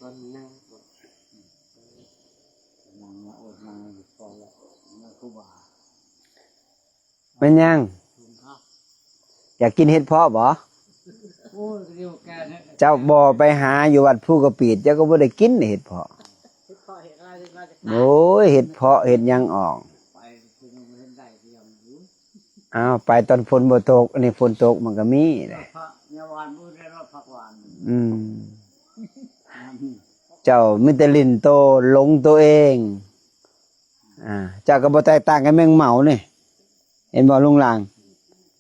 ตอนนั่งอดมาพอแล้วนั่งคู่บ่าเป็นยังอยากกินเห็ดเพาะบ่เจ้าบ่ไปหาอยู่วัดผู้กระปีดเจ้าก็บ่ได้กินเห็ดเพาะโอ้ยเห็ดเพาะเห็ดยังออกอ้าวไปตอนฝนบ่ตกอันนี้ฝนตกมันก็มีแหละเจ้ามิตรลินโตหลงตัวเองเจ้าก็บ่แตกต่างกับแมงเม่านี่เห็นบ่ลุงหลาง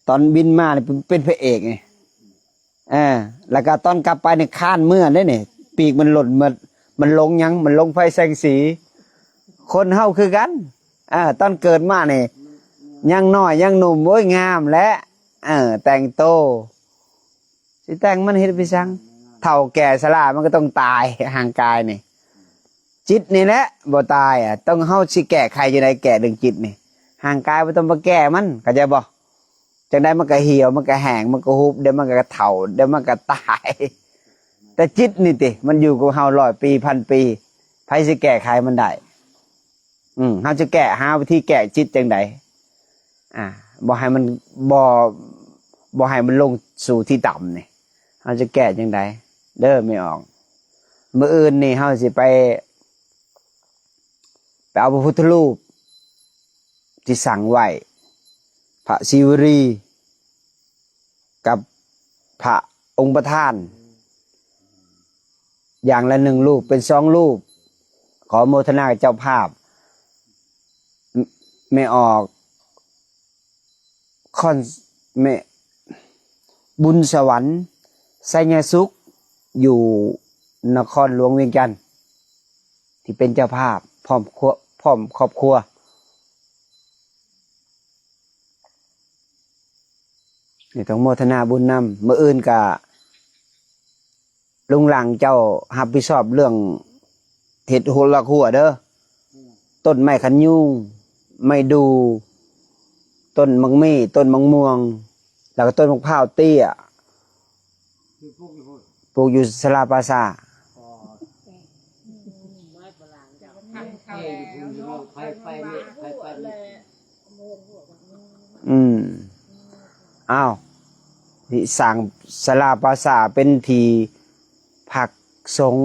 ตอนบินมานี่เป็นพระเอกนี่แล้วก็ตอนกลับไปนี่ข้านเมื่อได้นี่ปีกมันหล่นมันลงยังมันลงไฟแสงสีคนเฮาคือกันตอนเกิดมานี่ยังน้อยยังหนุ่มโอ้ยงามและแต่งโตสิแต่งมันเฮ็ดไปซังเฒ่าแก่ชรามันก็ต้องตายห่างกายนี่จิตนี่แหละบ่ตายต้องเฮาสิแก้ไขอยู่ในแก้เรื่องจิตนี่ห่างกายบ่ต้องมาแก้มันเข้าใจบ่จังได้มันก็เหี่ยวมันก็แห้งมันก็หุบเดี๋ยวมันก็เฒ่าเดี๋ยวมันก็ตายแต่จิตนี่ติมันอยู่กับเฮา100 ปี1,000 ปีไผสิแก้ไขมันได้เฮาจะแก้หาวิธีแก้จิตจังไดบ่ให้มันบ่ให้มันลงสู่ที่ต่ำนี่เฮาจะแก้จังไดเด้อไม่ออกมื้ออื่นนี่เฮาสิไปเอาพระพุทธรูปที่สั่งไว้พระศิวรีกับพระองค์ประธานอย่างละ1 รูปเป็น2 รูปขอโมทนากับเจ้าภาพไม่ออกบุญสวรรค์ไสยสุขอยู่นครหลวงเวียงจันทร์ที่เป็นเจ้าภาพพร้อมครอบครัวนี่ต้องโมทนาบุญนำมื้ออื่นก็ลุงหลังเจ้ารับผิดชอบเรื่องเฮ็ดหัวละหัวเด้อต้นไม้ขันยุ่งไม้ดูต้นมังมี่ต้นมังม่วงแล้วก็ต้นมะพร้าวเตี้ยปลูกอยู่ศาลาปราสาทอ้าวที่สั่งศาลาปราสาทเป็นที่ผักสง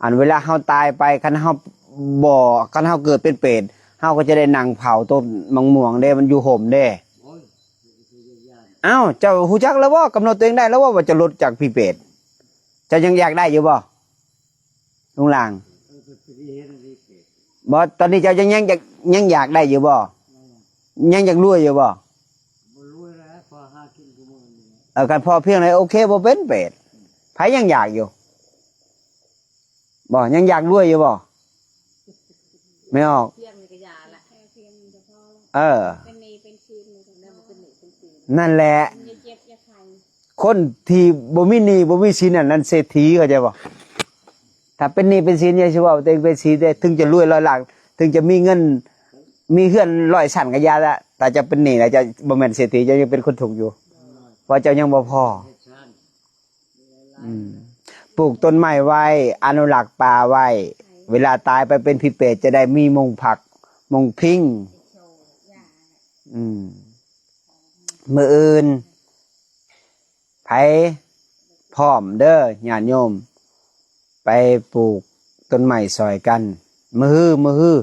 อันเวลาเฮาตายไปคันเฮาเกิดเป็นเปรตเฮาก็จะได้นั่งเผาต้นมังม่วงเด้มันอยู่ห่มเด้อ้าวเจ้าฮู้จักแล้วบ่กำหนดตัวเองได้แล้วว่าจะลดจากพี่เปรตเจ้ายังอยากได้อยู่บ่ลุงหลางบ่ตอนนี้เจ้ายังอยากได้อยู่บ่ยังอยากรวยอยู่บ่กันพอเพียงไหนโอเคบ่เป็นเปรตไผยังอยากอยู่บ่ยังอยากรวยอยู่บ่ไม่ออกนั่นแหละคนที่บ่มีหนี้บ่มีสินนั่นเศรษฐีเข้าใจบ่ถ้าเป็นหนี้เป็นสินอย่าสิว่าตัวเองเป็นเศรษฐีได้ถึงจะรวย100 ล้านถึงจะมีเงินมีเฮือน100 ชั้นก็ยาละแต่จะเป็นหนี้แล้วจะบ่แม่นเศรษฐีจะยังเป็นคนทุกข์อยู่เพราะเจ้ายังบ่พอปลูกต้นไม้ไว้อนุรักษ์ป่าไว้เวลาตายไปเป็นผีเปรตจะได้มีมงผักมงพิงมื้ออื่นไผพร้อมเด้อญาติโยมไปปลูกต้นไม้ซอยกันมื้อ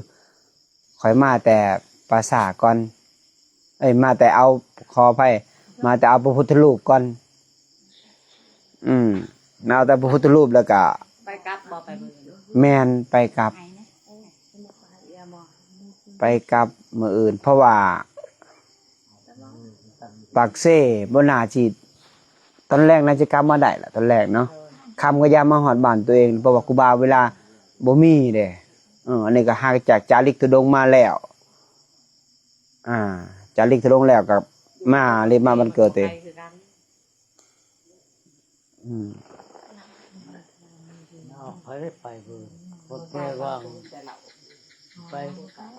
ข่อยมาแต่ปราสาทก่อนมาแต่เอาขออภัยมาแต่เอาพระพุทธรูปก่อนเอาแต่พระพุทธรูปแล้วก็ไปกลับบ่ไปแม่นไปกลับมื้ออื่นเพราะว่าปากเซ่บ่น่าจิตอนแรกน่าจะกลับมาได้ล่ะตอนแรกเนาะคำก็ยามมาฮอดบ้านตัวเองเพราะว่าครูบาเวลาบ่มีเด้อันนี้ก็หากจากจาริกธุดงค์มาแล้วจาริกธุดงค์แล้วก็มาเรียนมาวันเกิดตัวเอง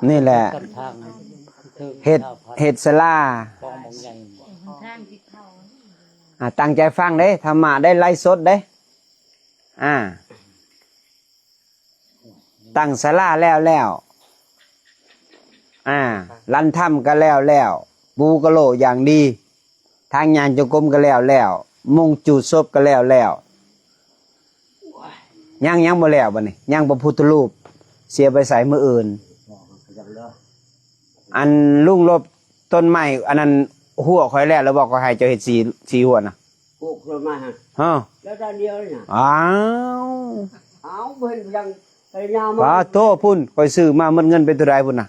นี่แหละเฮ็ดศาลาตั้งใจฟังเด้ธรรมะได้ไลฟ์สดเด้ ตั้งศาลาแล้วลันถ้ำก็แล้วปูกะโหลอย่างดีทางงานจงกรมก็แล้วมงจุดศพก็แล้วยังบ่แล้วบัดนี้ยังพระพุทธรูปเสียไปใส่มื้ออื่นอันลุงลบต้นไม้อันนั้นหัวข่อยแล้วบอกว่าให้เจ้าเฮ็ดสีหัวน่ะ พวกเรามาฮะ ฮะ แล้วด้านเดียวเลยนะ อ้าว เอาเพิ่นยังพยายาม ปาโตพุ่นข่อยซื้อมามันเงินเป็นเท่าใดพุ่นน่ะ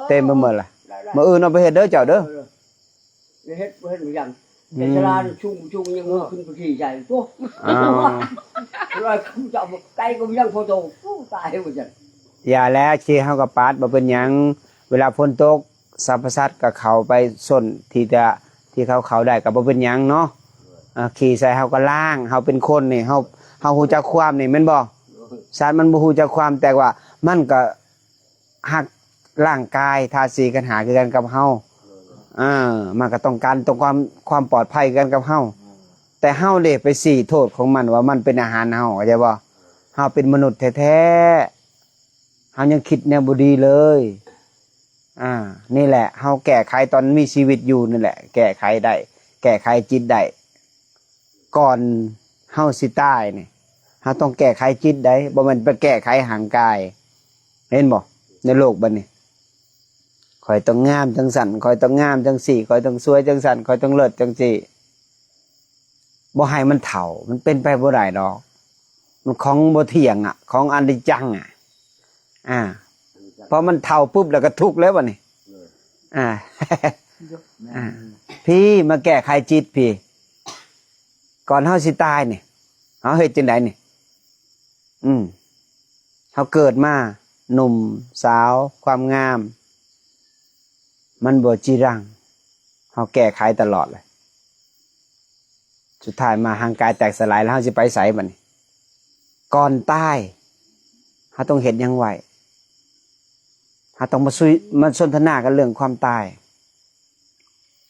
เต็มไปหมดล่ะมื้ออื่นเอาไปเฮ็ดเด้อเจ้าเด้อ เฮ็ดยังแต่ชราชุ่มยังขึ้นไปที่ใหญ่ตัว อ้าว rồi không chọn một tay công dân phô tù tại một trận อย่าแล้วที่เฮาก็ปาดบ่เป็นหยังเวลาฝนตกสรรพสัตว์ก็เข้าไปส้นที่เขาได้ก็บ่เป็นหยังเนาะขี่ใส่เฮาก็ล้างเฮาเป็นคนนี่เฮาฮู้จักความนี่แม่นบ่สัตว์มันบ่ฮู้จักความแต่ว่ามันก็ฮักร่างกายทาสีกันหาคือกันกับเฮามันก็ต้องการความปลอดภัยกันกับเฮาแต่เฮาเด้ไปสี่โทษของมันว่ามันเป็นอาหารเฮาเข้าใจบ่เฮาเป็นมนุษย์แท้ๆเฮายังคิดแนวบ่ดีเลยนี่แหละเฮาแก้ไขตอนมีชีวิตอยู่นั่นแหละแก้ไขได้แก้ไขจิตได้ก่อนเฮาสิตายนี่เฮาต้องแก้ไขจิตได้บ่แม่นไปแก้ไขร่างกายเห็นบ่ในโลกบัดนี้ข่อยต้องงามจังสั่นข่อยต้องงามจังสี่ข่อยต้องสวยจังสั่นข่อยต้องเลิศจังสี่บ่ให้มันเฒ่ามันเป็นไปบ่ได้ดอกมันของบ่เที่ยงของอนิจจังพอมันเฒ่าปุ๊บแล้วก็ทุกข์แล้วบัดนี้พี่มาแก้ไขจิตพี่ก่อนเฮาสิตายนี่เฮาเฮ็ดจังไดนี่เฮาเกิดมาหนุ่มสาวความงามมันบ่จีรังเฮาแก้ไขตลอดเลยสุดท้ายมาห่างกายแตกสลายแล้วเฮาสิไปไสบัดนี้ก่อนตายเฮาต้องเฮ็ดหยังไว้เฮาต้องมาสนทนากันเรื่องความตาย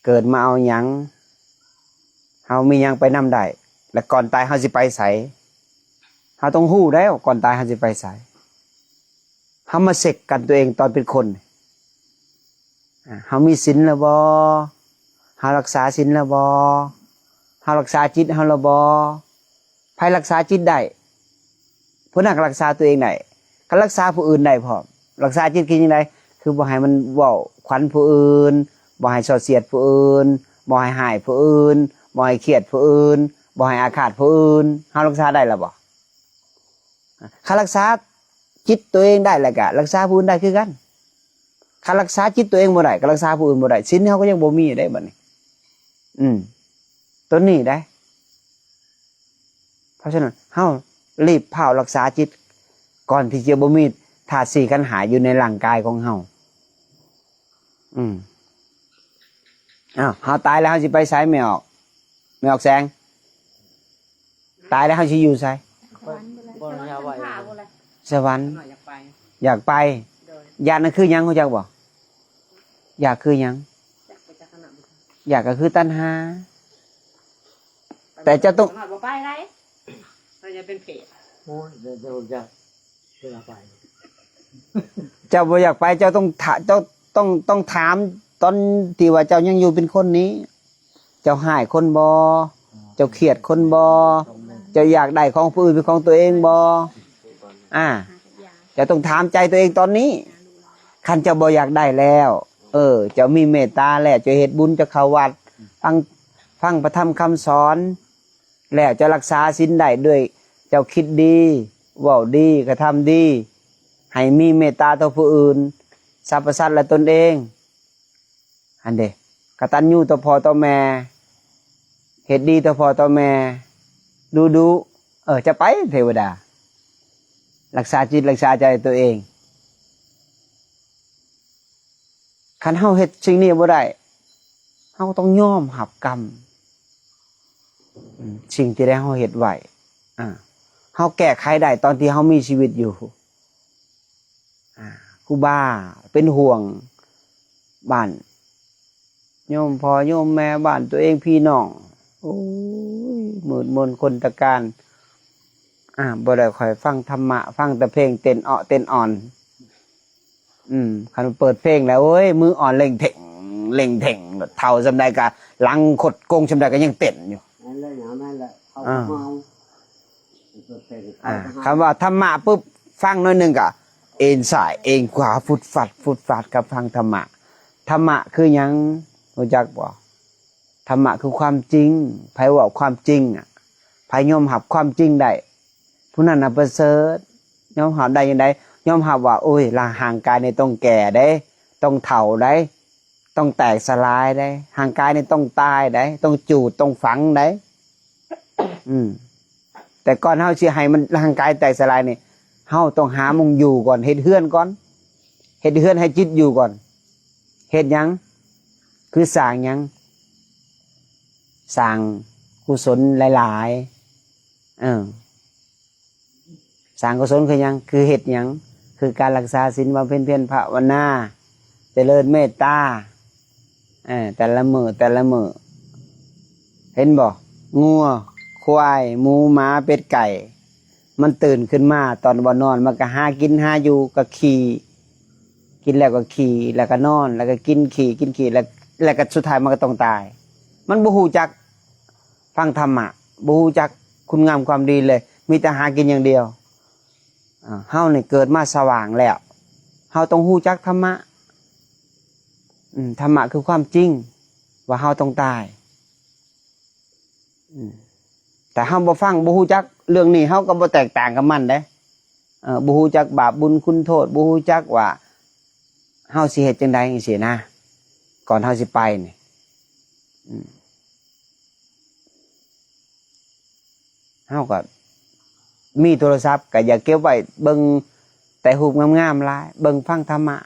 เกิดมาเอาหยังเฮามีหยังไปนำได้และก่อนตายเฮาสิไปไสเฮาต้องฮู้แล้วก่อนตายเฮาสิไปไสเฮามาเช็คกันตัวเองตอนเป็นคนเฮามีศีลแล้วบ่เฮารักษาศีลแล้วบ่เฮารักษาจิตเฮาแล้วบ่ไผรักษาจิตได้ผู้นั้นก็รักษาตัวเองได้ก็รักษาผู้อื่นได้พร้อมรักษาจิตคือจังไดคือบ่ให้มันเว้าขวัญผู้อื่นบ่ให้ส่อเสียดผู้อื่นบ่ให้หายผู้อื่นบ่ให้เครียดผู้อื่นบ่ให้อาฆาตผู้อื่นเฮารักษาได้แล้วบ่ถ้ารักษาจิตตัวเองได้แล้วก็รักษาผู้อื่นได้คือกันถ้ารักษาจิตตัวเองบ่ได้ก็รักษาผู้อื่นบ่ได้ศีลเฮาก็ยังบ่มีได้บัดนี้ตัวนี้ได้เพราะฉะนั้นเฮารีบเผารักษาจิตก่อนที่จะบ่มีธาตุสี่ขันธ์5อยู่ในร่างกายของเฮาเฮาตายแล้วเฮาสิไปไสไม่ออกแสงตายแล้วเฮาสิอยู่ไสสวรรค์อยากไปอยากนั่นคือหยังฮู้จักบ่อยากคือหยังอยากก็คือตัณหาแต่จะต้องไปได้เราจะเป็นเพจ โอ้ยเดี๋ยวจะไป เจ้าบ่อยากไปเจ้าต้องถามตอนที่ว่าเจ้ายังอยู่เป็นคนนี้เจ้าหายคนบ่เจ้าเครียดคนบ่เจ้าอยากได้ของผู้อื่นเป็นของตัวเองบ่เจ้าต้องถามใจตัวเองตอนนี้คันเจ้าบ่อยากได้แล้วเจ้ามีเมตตาแล้วเจ้าเฮ็ดบุญเจ้าเข้าวัดฟังพระธรรมคำสอนแล้วเจ้ารักษาศีลได้ด้วยเจ้าคิดดีเว้าดีกระทำดีให้มีเมตตาต่อผู้อื่นสรรพสัตว์และตนเองอันเด้กตัญญูต่อพ่อต่อแม่เฮ็ดดีต่อพ่อต่อแม่ดูจะไปเทวดารักษาจิตรักษาใจตัวเองคันเฮาเฮ็ดสิ่งนี้บ่ได้เฮาต้องยอมรับกรรมสิ่งที่ได้เฮาเฮ็ดไว้เฮาแก้ไขได้ตอนที่เฮามีชีวิตอยู่ครูบาเป็นห่วงบ้านโยมพ่อโยมแม่บ้านตัวเองพี่น้องโอ้ยมืดมนคนตะการ บ่ได้ค่อยฟังธรรมะฟังแต่เพลงเต้นเต้นอ่อนคันเปิดเพลงแล้วโอ้ยมืออ่อนเล่งเถ่งเท่าจำได้กะหลังขดโกงจำได้ก็ยังเต้นอยู่นั่นแหละอย่างนั้นแหละเขาเมาเปิดเพลงคำว่าธรรมะปุ๊บฟังน้อยหนึงก็เอ็นซ้ายเอ็นขวาฟุดฟัดกับฟังธรรมะคือหยังรู้จักบ่ธรรมะคือความจริงไผว่าความจริงไผยอมรับความจริงได้ผู้นั้นน่ะประเสริฐยอมรับได้ยังไงยอมรับว่าโอ้ยร่างกายนี่ต้องแก่ได้ต้องเฒ่าได้ต้องแตกสลายได้ร่างกายนี่ต้องตายได้ต้องจูดต้องฝังได้แต่ก่อนเฮาสิให้มันร่างกายแตกสลายนี่เฮาต้องหามุงอยู่ก่อนเฮ็ดเฮือนก่อนเฮ็ดเฮือนให้จิตอยู่ก่อนเฮ็ดหยังคือสร้างหยังสร้างกุศลหลายๆสร้างกุศลคือหยังคือเฮ็ดหยังคือการรักษาศีลบำเพ็ญเพียรภาวนาเจริญเมตตาแต่ละมื้อเห็นบ่งัวควายหมูหมาเป็ดไก่มันตื่นขึ้นมาตอนบ่นอนมันก็หากินหาอยู่ก็ขี่กินแล้วก็ขี่แล้วก็นอนแล้วก็กินขี่แล้วก็สุดท้ายมันก็ต้องตายมันบ่ฮู้จักฟังธรรมะบ่ฮู้จักคุณงามความดีเลยมีแต่หากินอย่างเดียวเฮานี่เกิดมาสว่างแล้วเฮาต้องฮู้จักธรรมะธรรมะคือความจริงว่าเฮาต้องตายแต่เฮาบ่ฟังบ่ฮู้จักเรื่องนี้เฮาก็บ่แตกต่างกับมันเด้บ่ฮู้จักบาปบุญคุณโทษบ่ฮู้จักว่าเฮาสิเฮ็ดจังได๋จังซี่นะก่อนเฮาสิไปนี่เฮาก็มีโทรศัพท์ก็อย่าเก็บไว้เบิ่งแต่รูปงามๆหลายเบิ่งฟังธรรมะ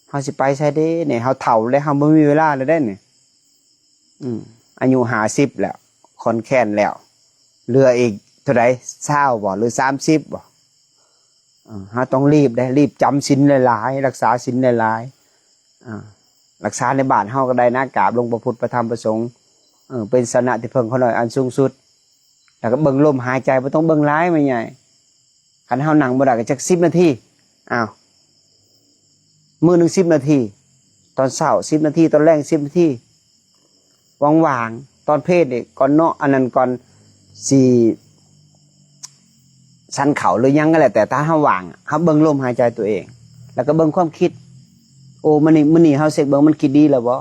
เฮาสิไปไสเด้นี่เฮาเฒ่าแล้วเฮาบ่มีเวลาแล้วเด้นี่อายุ50แล้วค่อนแค้นแล้วเหลืออีกเท่าใด20บ่หรือ30บ่เฮาต้องรีบจำศีลหลายๆรักษาศีลหลายๆรักษาในบ้านเฮาก็ได้นะกราบหลวงพระพุทธพระธรรมพระสงฆ์เป็นสนะที่เพิ่งเขาหน่อยอันสูงสุดแล้วก็เบิ่งลมหายใจบ่ต้องเบิ่งหลายไม่ใหญ่คันเฮานั่งบ่ได้ก็จัก10นาทีมื้อนึง10นาทีตอนเช้า10นาทีตอนแลง10นาทีว่างๆตอนเพศนี่ก่อนเนาะอันนั้นก่อนสิชันเขาหรือยังก็แล้วแต่ถ้าเฮาว่างเฮาเบิ่งลมหายใจตัวเองแล้วก็เบิ่งความคิดโอ้มื้อนี้เฮาเสกเบิ่งมันคิดดีแล้วบ่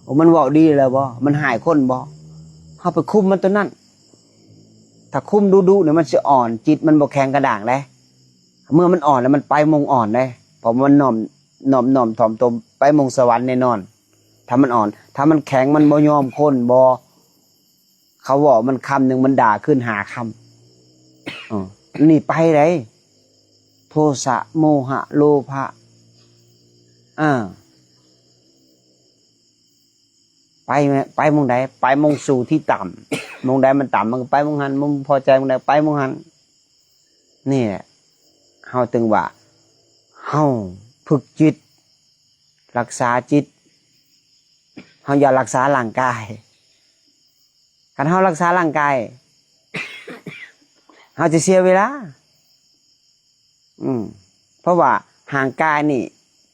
โอ้มันเว้าดีแล้วบ่มันหายคนบ่เฮาไปคุมมันตัวนั้นถ้าคุมดุๆเนี่ยมันสิอ่อนจิตมันบ่แข็งกระด้างเด้เมื่อมันอ่อนแล้วมันไปมงอ่อนเด้เพราะมันน้อมถ่อมตนไปมงสวรรค์แน่นอนถ้ามันอ่อนถ้ามันแข็งมันบ่ยอมคนบ่เขาบอกมันคำนึงมันด่าขึ้นหาคำนี่ไปได้โทสะโมหะโลภะไปมงใดไปมงสู่ที่ต่ำมงใดมันต่ำมันก็ไปมงหันมงพอใจมงใดไปมงหันนี่แหละเฮาตึงว่าเฮาฝึกจิตรักษาจิตเฮาอย่ารักษาร่างกายคันเฮารักษาร่างกายเฮาจะเสียเวลาเพราะว่าห่างกายนี่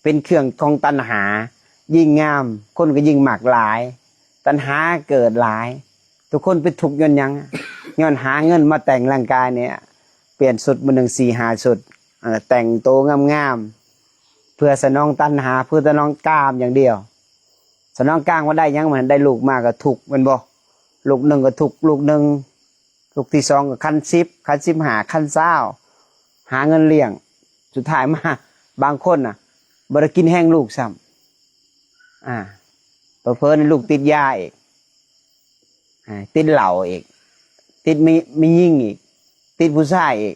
เป็นเครื่องของตัณหายิ่งงามคนก็ยิ่งหมากหลายตัณหาเกิดหลายทุกคนเป็นทุกข์ย้อนหยังย้อนหาเงินมาแต่งร่างกายเนี่ยเปลี่ยนสุดมื้อนึง 4-5 สุดแต่งโตงามๆเพื่อสนองตัณหาเพื่อสนองกามอย่างเดียวสนองกามว่าได้หยังมันได้ลูกมากก็ทุกข์แม่นบ่ลูก1ก็ทุกข์ลูก1ลูกที่2ก็คัน10คัน15คัน20หาเงินเลี้ยงสุดท้ายมาบางคนน่ะบ่ได้กินแห้งลูกซ้ำเพิ่นลูกติดยาอีกติดเหล้าอีกติดมียิ่งอีกติดผู้ชายอีก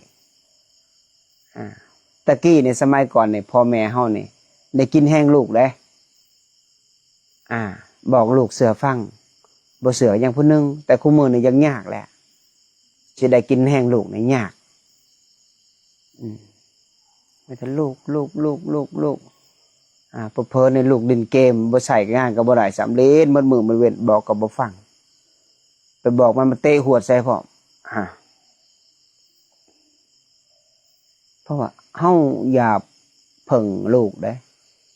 ตะกี้ในสมัยก่อนเนี่ยพ่อแม่เฮานี่ได้กินแห้งลูกเลยบอกลูกเสือฟังบ่เสืออย่างผู้นึงแต่คู่มือนี่ยังยากแหละสิได้กินแห้งลูกนี่ยากไม่ทันลูกเพิ่นในลูกดินเกมบ่ใส่งานก็บ่ได้สำเร็จมื้อมันเว้นบอกก็บ่ฟังไปบอกมันมาเตะหัวใส่พร้อม เพราะว่าเฮาอย่าเพิ่งลูกเด้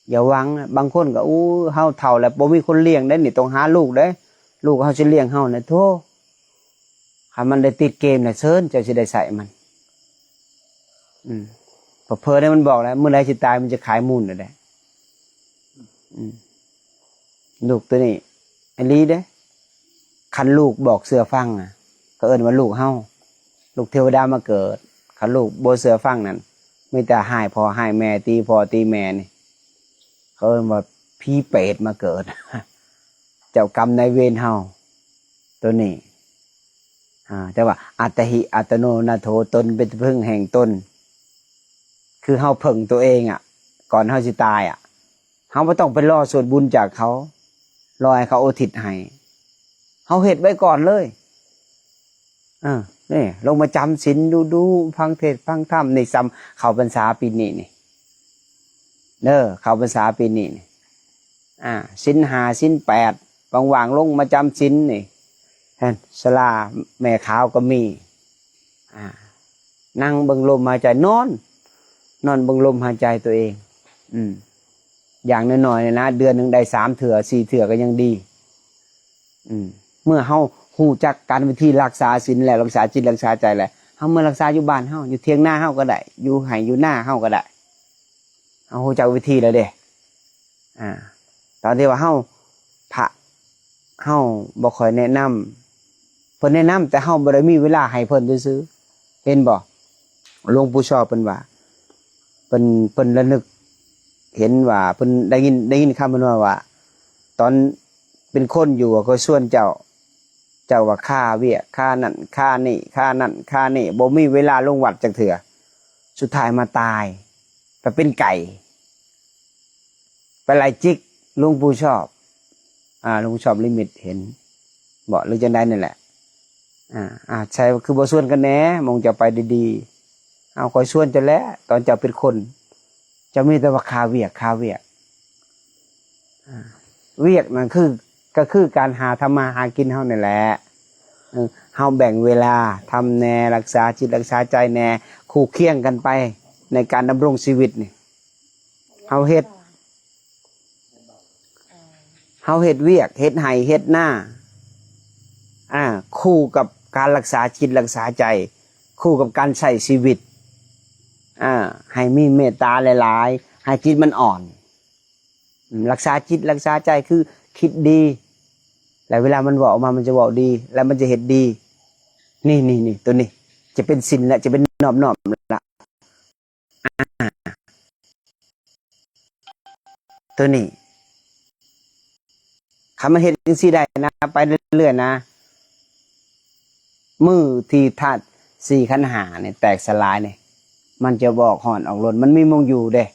อย่าหวังบางคนก็อู้เฮาเฒ่าแล้วบ่มีคนเลี้ยงได้นี่ต้องหาลูกเด้ลูกเฮาสิเลี้ยงเฮาน่ะโธ่ถ้ามันได้ติดเกมน่ะเชิญเจ้าสิได้ใส่มันเผลอๆได้มันบอกแล้วมื้อใดสิตายมันจะขายมูลน่ะได้ลูกตัวนี้อันนี้เด้คันลูกบอกเสือฟังอ่ะก็เอิ้นว่าลูกเฮาลูกเทวดามาเกิดคันลูกบ่เสือฟังนั่นมีแต่หายพ่อหายแม่ตีพ่อตีแม่นี่เขาเอิ้นว่าผีเปรตมาเกิด เจ้ากรรมนายเวรเฮาตัวนี้แต่ว่าอัตถิอัตโนนาโถตนเป็นพึ่งแห่งตนคือเฮาพึ่งตัวเองอ่ะก่อนเฮาสิตายอ่ะเฮาบ่ต้องไปรอส่วนบุญจากเขารอให้เขาอุทิศให้เฮาเฮ็ดไว้ก่อนเลยนี่ลงมาจำศีลดูฟังเทศน์ฟังธรรมนี่ซ้ำเข้าพรรษาปีนี้นี่เข้าพรรษาปีนี้นี่ศีล5ศีล8ว่างๆลงมาจำศีลนี่ศาลาแม่ขาวก็มีนั่งเบิ่งลมหายใจนอนเบิ่งลมหายใจตัวเองอย่างน้อยๆเนี่ยนะเดือนหนึ่งได้3 เถื่อ 4 เถื่อก็ยังดีเมื่อเฮาฮู้จักการวิธีรักษาศีลและรักษาจิตรักษาใจแหละเฮาเมื่อรักษาอยู่บ้านเฮาอยู่เถียงหน้าเฮาก็ได้อยู่ไร่อยู่หน้าเฮาก็ได้เฮาฮู้จักวิธีแล้วเด้ตอนที่ว่าเฮาพระเฮาบ่ค่อยแนะนำเพิ่นแนะนำแต่เฮาบ่ได้มีเวลาให้เพิ่นซื่อๆเห็นบ่หลวงปู่ชอบเพิ่นว่าเพิ่นระลึกเห็นว่าเพิ่นได้ยินคำเพิ่นว่าตอนเป็นคนอยู่ก็ส่วนเจ้าว่าค่าเวียค่านั่นค่านี่ค่านั่นค่านี่บ่มีเวลาลงวัดจักเถื่อสุดท้ายมาตายไปเป็นไก่ไปไล่จิกหลวงปู่ชอบหลวงปู่ชอบลิมิตเห็นบ่หรือจังได๋นั่นแหละใช่คือบ่ส่วนกันแหน่มองจะไปดีๆเอาคอยส่วนจะแล้วตอนเจ้าเป็นคนจะมีแต่ว่าค่าเวียเวียกนั่นก็คือการหาทำมาหากินเฮานี่แหละเฮาแบ่งเวลาทำแน่รักษาจิตรักษาใจแน่คู่เคียงกันไปในการดำรงชีวิตนี่เฮาเฮ็ดเวียกเฮ็ดให้เฮ็ดหน้าคู่กับการรักษาจิตรักษาใจคู่กับการใช้ชีวิตให้มีเมตตาหลายๆให้จิตมันอ่อนรักษาจิตรักษาใจคือคิดดีแล้วเวลามันบอกออกมามันจะบอกดีแล้วมันจะเห็นดีนี่ตัวนี้จะเป็นศีลและจะเป็นนอบละตัวนี้คำมันเห็นจังซี่ได้นะไปเรื่อยๆนะมือที่ธาตุ4 ขันธ์5เนี่ยแตกสลายเนี่ยมันจะบอกห่อนออกหล่นมันมีมงอยู่เด้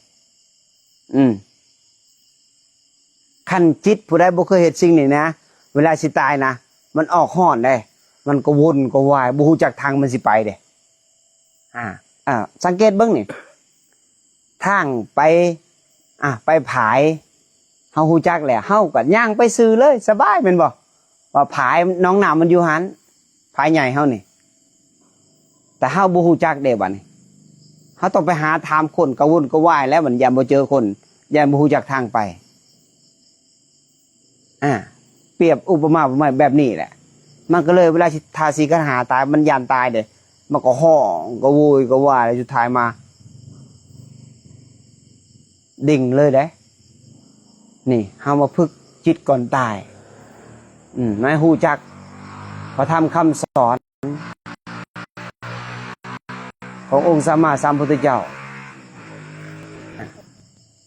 ขันจิตผู้ใดบ่เคยเห็นสิ่งนี้นะเวลาสิตายนะมันออกห่อนได้มันก็วนก็วายบ่ฮู้จักทางมันสิไปเด้สังเกตเบิ่งนี่ทางไปผายเฮาฮู้จักแหละเฮาก็ย่างไปซื้อเลยสบายแม่นบ่ว่าผายน้องน้ำมันอยู่หันผายใหญ่เฮานี่แต่เฮาบ่ฮู้จักเด้บัดนี้เฮาต้องไปหาถามคนกระวนกระวายแล้วมันยามบ่เจอคนยามบ่ฮู้จักทางไปเปรียบอุปมาแบบนี้แหละมันก็เลยเวลาทาสีกันหาตายมันยานตายเด้มันก็ห้องก็โวยก็ว่าแล้วสุดท้ายมาดิ่งเลยเด้นี่เฮามาฝึกจิตก่อนตายไม่ฮู้จักพระธรรมคำสอนขององค์สัมมาสัมพุทธเจ้า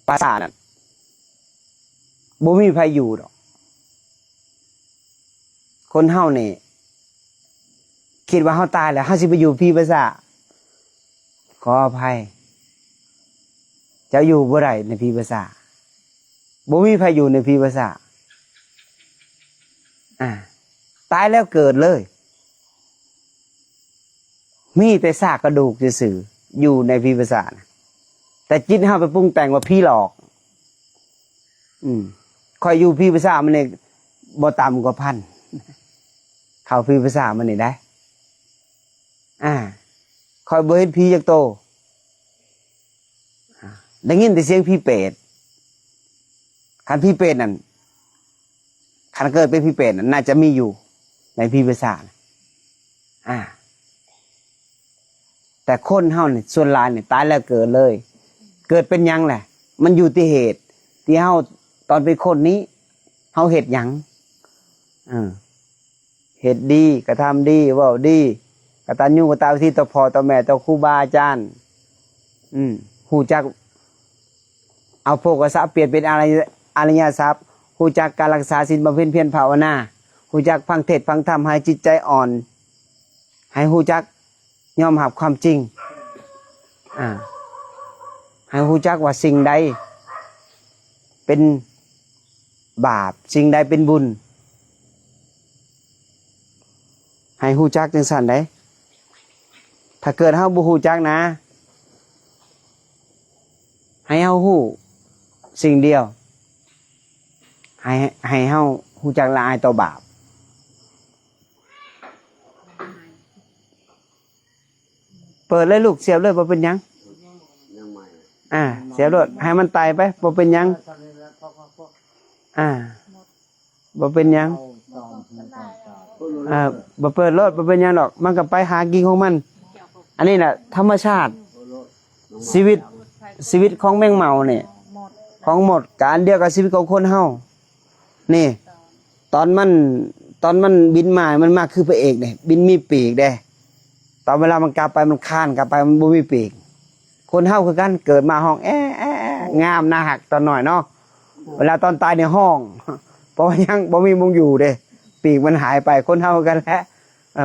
ปราสาทน่ะบ่มีใครอยู่ดอกคนเฮานี่คิดว่าเฮาตายแล้วเฮาสิไปอยู่พี่ปราสาทขออภัยจะอยู่บ่ได้ในพี่ปราสาทบ่มีใครอยู่ในพี่ปราสาทตายแล้วเกิดเลยมีแต่ซากกระดูกซื่อๆอยู่ในพี่ปราสาทแต่จิตเฮาไปปรุงแต่งว่าพี่หลอกคอยอยู่พี่ปราสาทมันนี่บ่ต่ำกว่า1,000เข้าพี่ปราสาทมันนี่ได้คอยบ่เห็นพี่จักโต ได้ยินแต่เสียงพี่เป็ดคันพี่เป็ดนั่นคันเกิดเป็นพี่เป็ดนั่นน่าจะมีอยู่ในพี่ภาษาแต่คนเฮาเนี่ยส่วนหลายเนี่ยตายแล้วเกิดเลย เกิดเป็นหยังแหละมันอยู่ที่เหตุที่เฮาตอนเป็นคนนี้เฮาเหตุหยังเหตุดีกระทำดีเว้าดีกตัญญูกตเวทีต่อพ่อต่อแม่ต่อครูบาอาจารย์ฮู้จักเอาโภคทรัพย์เปลี่ยนเป็นอริยทรัพย์ฮู้จักการรักษาศีลบำเพ็ญเพียรภาวนาฮู้จักฟังเทศน์ฟังธรรมให้จิตใจอ่อนให้ฮู้จักยอมรับความจริงให้ฮู้จักว่าสิ่งใดเป็นบาปสิ่งใดเป็นบุญให้ฮู้จักจังซั่นได้ถ้าเกิดเฮาบ่ฮู้จักนะให้เฮาฮู้สิ่งเดียวให้เฮาฮู้จักละอายต่อบาปเปิดเลยลูกเสียบเลยบ่เป็นหยังเสียบเลยให้มันตายไปบ่เป็นหยังบ่เป็นหยังบ่เปิดรถบ่เป็นหยังดอกมันก็ไปหากินของมันอันนี้น่ะธรรมชาติชีวิตของแมงเม่าเนี่ยของหมดการเดียวกับชีวิตของคนเฮานี่ตอนมันบินมามันมาคือพระเอกเนี่ยบินมีปีกเด้ตอนเวลามันกลับไปมันค้านกลับไปมันบ่มีปีกคนเฮาคือกันเกิดมาห้องงามน่าหักตอนหน่อยเนาะเวลาตอนตายในห้องเพราะยังบ่มีมงอยู่เด้ปีกมันหายไปคนเฮากันแล้ว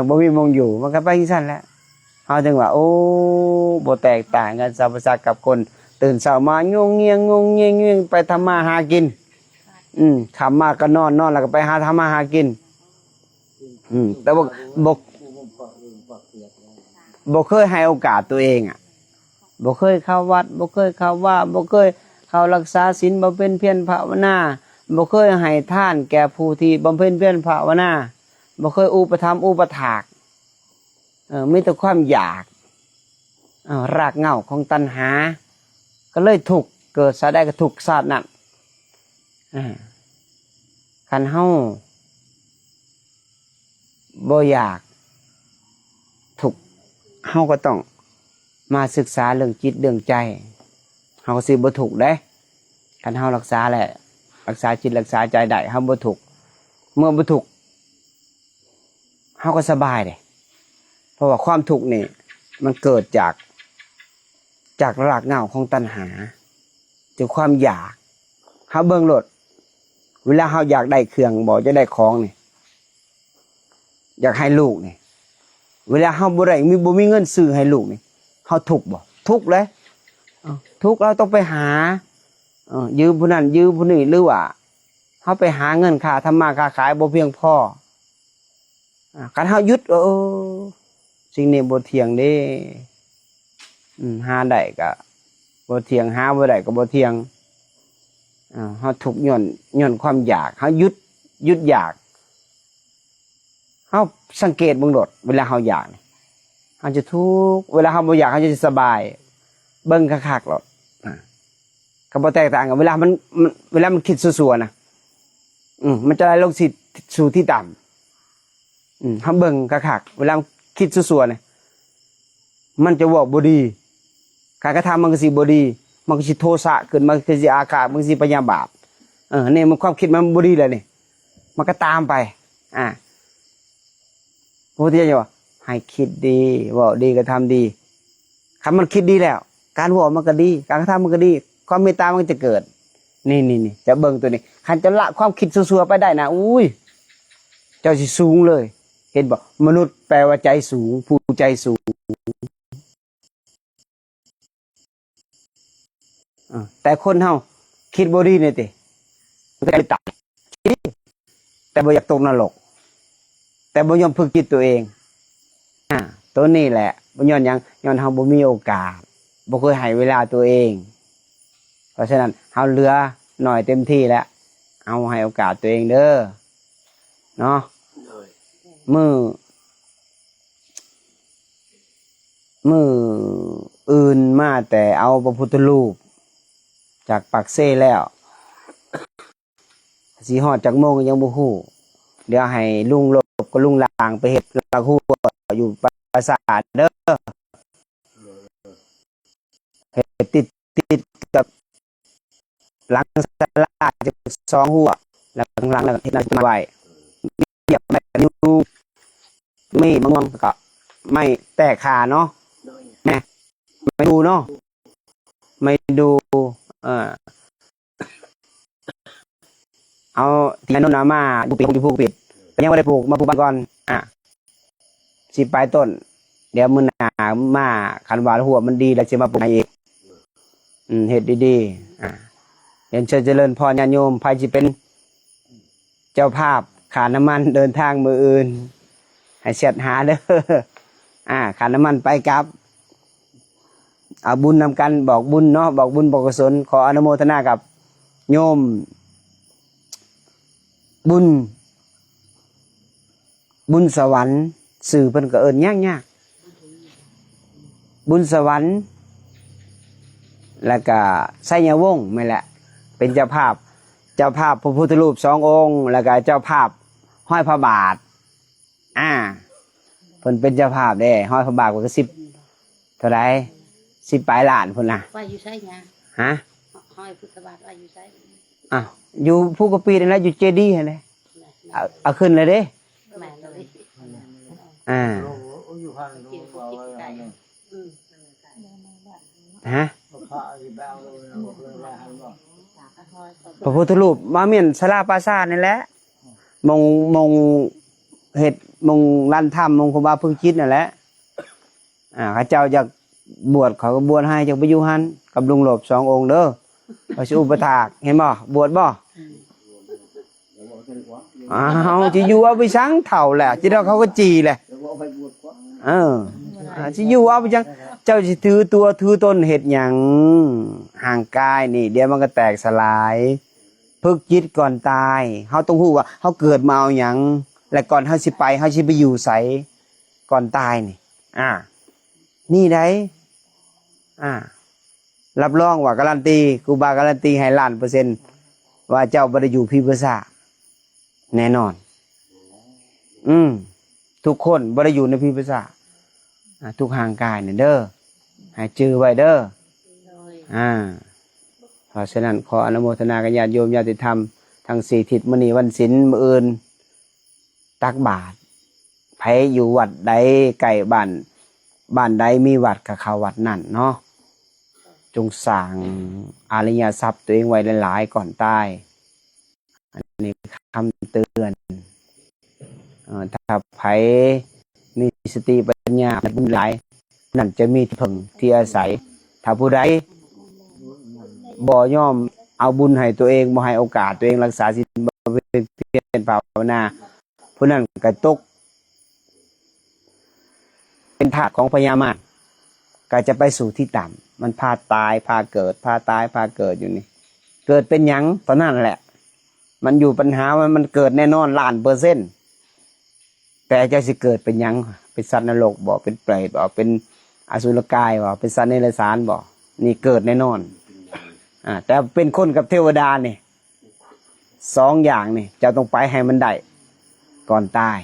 บ่มีมงอยู่มันก็ไปที่ซั่นแหละเฮาจึงว่าโอ้บ่แตกต่างกันสรรพสัตว์กับคนตื่นเช้ามางงเงียงไปทำมาหากินขำมาก็นอนแล้วก็ไปหาทำมาหากินแต่บ่เคยให้โอกาสตัวเองบ่เคยเข้าวัดบ่เคยเข้าว่าบ่เคยเข้ารักษาศีลบำเพ็ญเพียรภาวนาบ่เคยให้ทานแก่ผู้ที่บำเพ็ญเพียรภาวนาบ่เคยอุปถัมภ์อุปถากมีแต่ความอยากรากเหง้าของตัณหาก็เลยทุกข์เกิดซะได้ก็ทุกข์ชาตินั้นคันเฮาบ่อยากทุกข์เฮาก็ต้องมาศึกษาเรื่องจิตเรื่องใจเฮาสิบ่ทุกข์เด้คันเฮารักษาแหละรักษาจิตรักษาใจได้เฮาบ่ทุกข์เมื่อบ่ทุกข์เฮาก็สบายเด้เพราะว่าความทุกข์นี่มันเกิดจากรากเหง้าของตัณหาจากความอยากเฮาเบิ่งโลดเวลาเฮาอยากได้เครื่องบ่จะได้ของนี่อยากให้ลูกนี่เวลาเฮาบ่มีเงินซื้อให้ลูกนี่เฮาทุกข์บ่ทุกข์เลยทุกข์เราต้องไปหายืมผู้นั้นยืมผู้นี้หรือว่าเฮาไปหาเงินค่าทำมาค้าขายบ่เพียงพอคันเฮาหยุดสิ่งนี้บ่เที่ยงเด้หาได้ก็บ่เที่ยงหาบ่ได้ก็บ่เที่ยงเฮาทุกข์ย้อนความอยากเฮาหยุดอยากเฮาสังเกตเบิ่งโดดเวลาเฮาอยากเฮาจะทุกข์เวลาเฮาบ่อยากเฮาจะสบายเบิ่งคักๆโลดก็บ่แตกต่างกันเวลามันคิดซั่วๆนะมันจะไหลลงสู่ที่ต่ำเฮาเบิ่งคักๆเวลาคิดซั่วๆเนี่ยมันจะบอกบ่ดีการกระทำมันก็สิบ่ดีมันก็สิโทสะขึ้นมันก็สิอาฆาตมันก็สิพยาบาทนี่มันความคิดมันบ่ดีเลยนี่มันก็ตามไปพระพุทธเจ้าว่าให้คิดดีเว้าดีก็ทำดีคันมันคิดดีแล้วการเว้ามันก็ดีการกระทำมันก็ดีความเมตตามันจะเกิดนี่จะเบิ่งตัวนี้คันจะละความคิดซั่วๆไปได้นะอุ้ยเจ้าสิสูงเลยเห็นบ่มนุษย์แปลว่าใจสูงผู้ใจสูงแต่คนเฮาคิดบ่ดีนี่ติมันก็ตายแต่บ่อยากตกนรกแต่บ่ยอมฝึกจิตตัวเองตัวนี้แหละบ่ย้อนหยังย้อนเฮาบ่มีโอกาสบ่เคยให้เวลาตัวเองเพราะฉะนั้นเฮาเหลือหน่อยเต็มที่แล้วเอาให้โอกาสตัวเองเด้อเนาะมืออื่นมาแต่เอาพระพุทธรูป จากปากเซ่แล้วสีหอดจากโมงยังบ่ฮู้เดี๋ยวให้ลุงลบกับลุงลางไปเฮ็ดละฮู้อยู่ปราสาทเด้อเฮ็ดติดกับหลังศาลาจะ2หัวแล้วข้างหลังแล้วก็เฮ็ดนั่นไว้เรียบแบบอยู่ไม่มะม่วงก็ไม่แตกขาเนาะแม่ไม่ดูเนาะไม่ดูเอาที่นั่นน่ะมาปลูกปิดยังไม่ได้ปลูกมาปลูกบ้านก่อนสิปลายต้นเดี๋ยวมื้อหน้ามาคันว่าหัวมันดีแล้วสิมาปลูกให้อีกเฮ็ดดีๆเรียนเชิญเจริญพรญาติโยมใครสิเป็นเจ้าภาพค่าน้ำมันเดินทางมื้ออื่นให้เช็ดหาเด้อค่าน้ำมันไปกลับเอาบุญนำกันบอกบุญเนาะบอกบุญบอกกุศลขออนุโมทนากับโยมบุญสวรรค์สื่อเพิ่นก็เอิ้นยากบุญสวรรค์แล้วก็ไสยวงศ์แม่นแหละเป็นเจ้าภาพพระพุทธรูป2องค์แล้วก็เจ้าภาพห้อยพระบาทเพิ่นเป็นเจ้าภาพเด้ห้อยพระบาทก็10เท่าใด10ปลายล้านพุ่นน่ะว่าอยู่ไสหยังฮะห้อยพุทธบาทว่าอยู่ไสอยู่ภูกระปีนั่นแหละอยู่เจดีย์นั่นแหละเอาขึ้นเลยเด้แม่นเลยอยู่ข้างนู้นว่าฮะพระพุทธรูปมาเมียนศาลาปราสาทนี่แหละมงเฮ็ดมงลั่นถ้ำมงครูบาพึ่งจิตนั่นแหละข้าเจ้าอยากบวชเขาก็บวชให้จากไปอยู่หันกับลุงหลบ2องค์เด้อเขาสิอุปถากเห็นบ่บวชบ่จะอยู่เอาไปสังเถ่าแหละจะได้เขาก็จีแหละจะอยู่เอาไปสังเจ้าจะถือตัวถือตนเห็ดหยังห่างกายนี่เดี๋ยวมันก็แตกสลายพึกจิตก่อนตายเขาต้องรู้ว่าเขาเกิดมาเอาหยังและก่อนเขาสิไปอยู่ใสก่อนตายนี่นี่ได้รับรองว่าการันตีครูบาการันตีให้1,000,000%ว่าเจ้าบ่ได้อยู่พิพากษาแน่นอนทุกคนบ่ได้อยู่ในพิพากษาทุกห่างกายเนี่ยเด้อให้จื้อไว้เด้อเพราะฉะนั้นขออนุโมทนากับญาติโยมญาติธรรมทั้ง4ทิศมื้อนี้วันศีลมื้ออื่นตักบาตรไผอยู่วัดใดใกล้บ้านใดมีวัดก็เข้าวัดนั่นเนาะจงสร้างอริยทรัพย์ตัวเองไว้หลายๆก่อนตายอันนี้คำเตือนถ้าไผมีสติปัญญาบุญหลายนั่นจะมีที่พึ่งที่อาศัยถ้าผู้ใดบ่ยอมเอาบุญให้ตัวเองบ่ให้โอกาสตัวเองรักษาศีลบ่เป็นเพียรภาวนาผู้นั้นก็ตกเป็นทาสของพญามารก็จะไปสู่ที่ต่ำมันพาตายพาเกิดพาตายพาเกิดอยู่นี่เกิดเป็นหยังตอนนั้นแหละมันอยู่ปัญหามันเกิดแน่นอน1,000,000%แต่จะสิเกิดเป็นหยังเป็นสัตว์นรกบ่เป็นเปรตบ่เป็นอสุรกายบ่เป็นสัตว์เนรชานบ่นี่เกิดแน่นอนแต่เป็นคนกับเทวดานี่2อย่างนี่จะต้องไปให้มันได้ก่อนตาย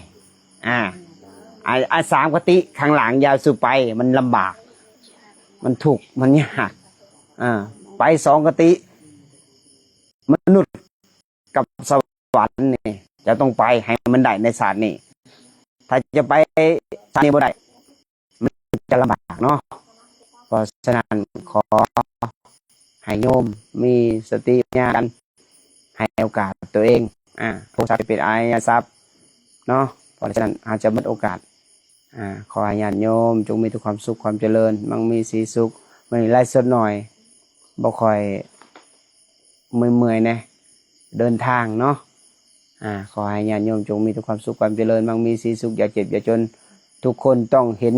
3กติข้างหลังยาวสู่ไปมันลำบากมันทุกข์มันยากไป2กติมนุษย์กับสวรรค์นี่จะต้องไปให้มันได้ในศาสตร์นี้ถ้าจะไปศาสตร์นี้บ่ได้มันจะลำบากเนาะเพราะฉะนั้นขอให้โยมมีสติปัญญากันให้โอกาสตัวเองโอกาสเป็นอริยทรัพย์เนาะเพราะฉะนั้นอาจจะหมดโอกาสขอให้ญาติโยมจงมีแต่ความสุขความเจริญมั่งมีสีสุขมื้อนี้ไล่สดหน่อยบ่ค่อยเมื่อยๆนะเดินทางเนาะขอให้ญาติโยมจงมีแต่ความสุขความเจริญมั่งมีสีสุขอย่าเจ็บอย่าจนทุกคนต้องเห็น